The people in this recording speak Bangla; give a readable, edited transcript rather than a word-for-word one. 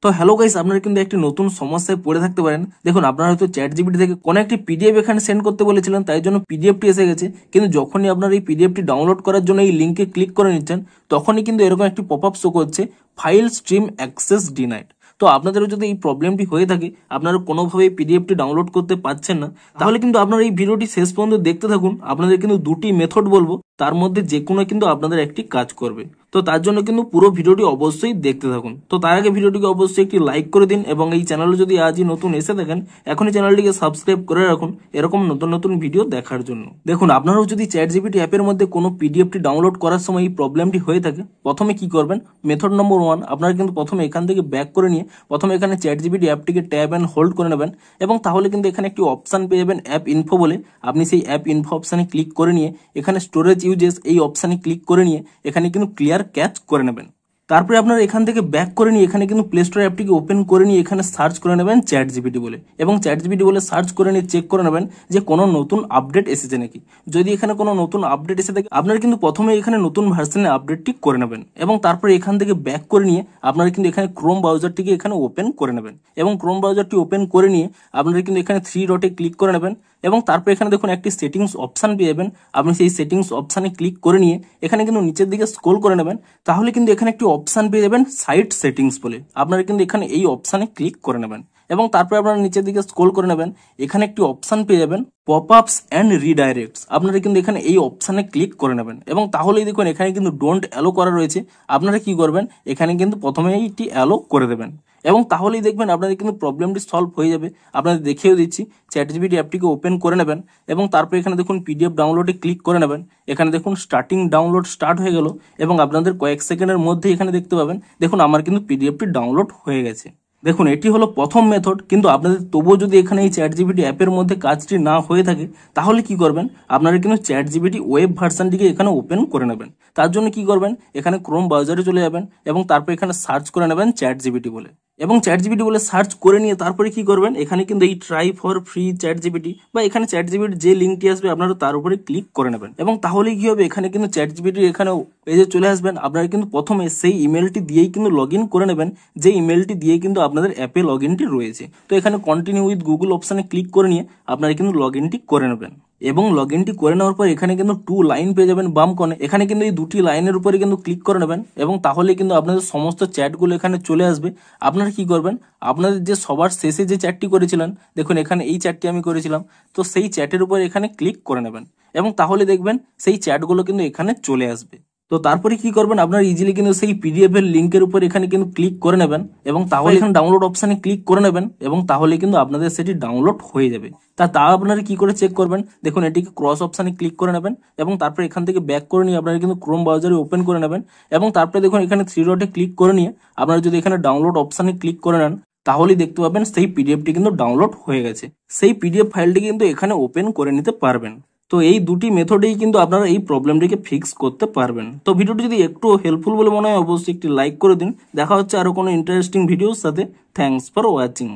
তো হ্যালো গাইস, আপনারা কিন্তু একটি নতুন সমস্যায় পড়ে থাকতে পারেন। দেখুন, আপনারা হয়তো চ্যাট জিপিটি থেকে কোনো একটি পিডিএফ এখানে সেন্ড করতে বলেছিলেন, তাই জন্য পিডিএফটি এসে গেছে। কিন্তু যখনই আপনারা এই পিডিএফটি ডাউনলোড করার জন্য এই লিঙ্কে ক্লিক করে নিচ্ছেন, তখনই কিন্তু এরকম একটি পপআপ শো করছে, ফাইল স্ট্রিম অ্যাক্সেস ডিনাইড। তো আপনাদেরও যদি এই প্রবলেমটি হয়ে থাকে, আপনারা কোনোভাবে পিডিএফটি ডাউনলোড করতে পারছেন না, তাহলে কিন্তু আপনারা এই ভিডিওটি শেষ পর্যন্ত দেখতে থাকুন। আপনাদের কিন্তু দুটি মেথড বলবো, তার মধ্যে যে কোনো কিন্তু আপনাদের একটি কাজ করবে। তো তার জন্য কিন্তু পুরো ভিডিওটি অবশ্যই দেখতে থাকুন। তো তার আগে ভিডিওটিকে অবশ্যই একটি লাইক করে দিন, এবং এই চ্যানেলে যদি আজই নতুন এসে থাকেন, এখনই চ্যানেলটিকে সাবস্ক্রাইব করে রাখুন এরকম নতুন নতুন ভিডিও দেখার জন্য। দেখুন, আপনারাও যদি চ্যাট জিপিটি অ্যাপের মধ্যে কোনো পিডিএফটি ডাউনলোড করার সময় এই প্রবলেমটি হয়ে থাকে, প্রথমে কি করবেন, মেথড নম্বর 1, আপনারা কিন্তু প্রথমে এখান থেকে ব্যাক করে নিয়ে প্রথমে এখানে চ্যাট জিপিটি অ্যাপটিকে ট্যাব অ্যান্ড হোল্ড করে নেবেন, এবং তাহলে কিন্তু এখানে একটি অপশন পেয়ে যাবেন অ্যাপ ইনফো বলে। আপনি সেই অ্যাপ ইনফো অপশানে ক্লিক করে নিয়ে এখানে স্টোরেজ ইউজেস এই অপশানে ক্লিক করে নিয়ে এখানে কিন্তু ক্লিয়ার ক্যাচ করে নেবেন। তারপরে আপনারা এখান থেকে ব্যাক করে নিয়ে এখানে কিন্তু প্লে স্টোর অ্যাপটিকে ওপেন করে নিয়ে এখানে সার্চ করে নেবেন চ্যাট জিপিটি বলে, এবং চ্যাট জিপিটি বলে সার্চ করে নিয়ে চেক করে নেবেন যে কোনো নতুন আপডেট এসেছে নাকি। যদি এখানে কোনো নতুন আপডেট এসে থাকে, আপনারা কিন্তু প্রথমে এখানে নতুন ভার্সনের আপডেটটি করে নেবেন, এবং তারপরে এখান থেকে ব্যাক করে নিয়ে আপনারা কিন্তু এখানে ক্রোম ব্রাউজারটিকে এখানে ওপেন করে নেবেন, এবং ক্রোম ব্রাউজারটি ওপেন করে নিয়ে আপনারা কিন্তু এখানে 3 ডটে ক্লিক করে নেবেন, এবং তারপর এখানে দেখুন একটি সেটিংস অপশন পেয়ে যাবেন। আপনি সেই সেটিংস অপশানে ক্লিক করে নিয়ে এখানে কিন্তু নিচের দিকে স্ক্রল করে নেবেন, তাহলে কিন্তু এখানে একটি অপশন পেয়ে যাবেন সাইট সেটিংস বলে। আপনারা কিন্তু এখানে এই অপশানে ক্লিক করে নেবেন, এবং তারপরে আপনারা নিচের দিকে স্ক্রল করে নেবেন, এখানে একটি অপশন পেয়ে যাবেন পপআপস অ্যান্ড রিডাইরেক্টস। আপনারা কিন্তু এখানে এই অপশানে ক্লিক করে নেবেন, এবং তাহলেই দেখুন এখানে কিন্তু ডোন্ট অ্যালো করা রয়েছে। আপনারা কি করবেন, এখানে কিন্তু প্রথমে এইটি অ্যালো করে দেবেন, এবং তাহলেই দেখবেন আপনাদের কিন্তু প্রবলেমটি সলভ হয়ে যাবে। আপনাদের দেখিয়েও দিচ্ছি, চ্যাট জিপিটি অ্যাপটিকে ওপেন করে নেবেন, এবং তারপরে এখানে দেখুন পিডিএফ ডাউনলোডে ক্লিক করে নেবেন। এখানে দেখুন স্টার্টিং ডাউনলোড স্টার্ট হয়ে গেল, এবং আপনাদের কয়েক সেকেন্ডের মধ্যে এখানে দেখতে পাবেন দেখুন আমার কিন্তু পিডিএফটি ডাউনলোড হয়ে গেছে। দেখুন, এটি হলো প্রথম মেথড, কিন্তু আপনাদের তবুও যদি এখানে এই চ্যাট জিপিটি অ্যাপের মধ্যে কাজটি না হয়ে থাকে, তাহলে কি করবেন, আপনারা কিন্তু চ্যাট জিপিটি ওয়েব ভার্সনটিকে এখানে ওপেন করে নেবেন। তার জন্য কি করবেন, এখানে ক্রোম ব্রাউজারে চলে যাবেন, এবং তারপর এখানে সার্চ করে নেবেন চ্যাট জিপিটি বলে, এবং চ্যাট জিপিটি বলে সার্চ করে নিয়ে তারপরে কি করবেন, এখানে কিন্তু এই try for free chat GPT বা এখানে চ্যাট জিপিটির যে লিঙ্কটি আসবে আপনারা তার উপরে ক্লিক করে নেবেন, এবং তাহলে কি হবে, এখানে কিন্তু চ্যাট জিপিটির এখানে পেজে চলে আসবেন। আপনারা কিন্তু প্রথমে সেই ইমেলটি দিয়েই কিন্তু লগ ইন করে নেবেন, যে ইমেলটি দিয়ে কিন্তু আপনাদের অ্যাপে লগ ইনটি রয়েছে। তো এখানে কন্টিনিউ উইথ গুগল অপশানে ক্লিক করে নিয়ে আপনারা কিন্তু লগ ইনটি করে নেবেন, এবং লগ ইনটি করে নেওয়ার পর এখানে কিন্তু 2 লাইন পেয়ে যাবেন বাম কোণে। এখানে কিন্তু এই দুটি লাইনের উপরে কিন্তু ক্লিক করে নেবেন, এবং তাহলে কিন্তু আপনাদের সমস্ত চ্যাটগুলো এখানে চলে আসবে। আপনারা কি করবেন, আপনাদের যে সবার শেষে যে চ্যাটটি করেছিলেন, দেখুন এখানে এই চ্যাটটি আমি করেছিলাম, তো সেই চ্যাটের উপর এখানে ক্লিক করে নেবেন, এবং তাহলে দেখবেন সেই চ্যাটগুলো কিন্তু এখানে চলে আসবে। তো তারপরে কি করবেন, আপনারা ইজিলি কিন্তু সেই পিডিএফ এর লিঙ্কের উপর এখানে কিন্তু ক্লিক করে নেবেন, এবং তাহলে এখানে ডাউনলোড অপশানে ক্লিক করে নেবেন, এবং তাহলে কিন্তু আপনাদের সেটি ডাউনলোড হয়ে যাবে। তা আপনারা কি করে চেক করবেন, দেখুন এটিকে ক্রস অপশানে ক্লিক করে নেবেন, এবং তারপরে এখান থেকে ব্যাক করে নিয়ে আপনারা কিন্তু ক্রোম ব্রাউজারে ওপেন করে নেবেন, এবং তারপরে দেখুন এখানে 3 ডটে ক্লিক করে নিয়ে আপনারা যদি এখানে ডাউনলোড অপশানে ক্লিক করে নেন, তাহলেই দেখতে পাবেন সেই পিডিএফটি কিন্তু ডাউনলোড হয়ে গেছে। সেই পিডিএফ ফাইলটি কিন্তু এখানে ওপেন করে নিতে পারবেন। তো এই দুটি মেথডেই কিন্তু আপনারা এই প্রবলেমটিকে ফিক্স করতে পারবেন। তো ভিডিওটি যদি একটু হেল্পফুল বলে মনে হয়, অবশ্যই একটি লাইক করে দিন। দেখা হচ্ছে আরো কোনো ইন্টারেস্টিং ভিডিওর সাথে। Thanks for watching.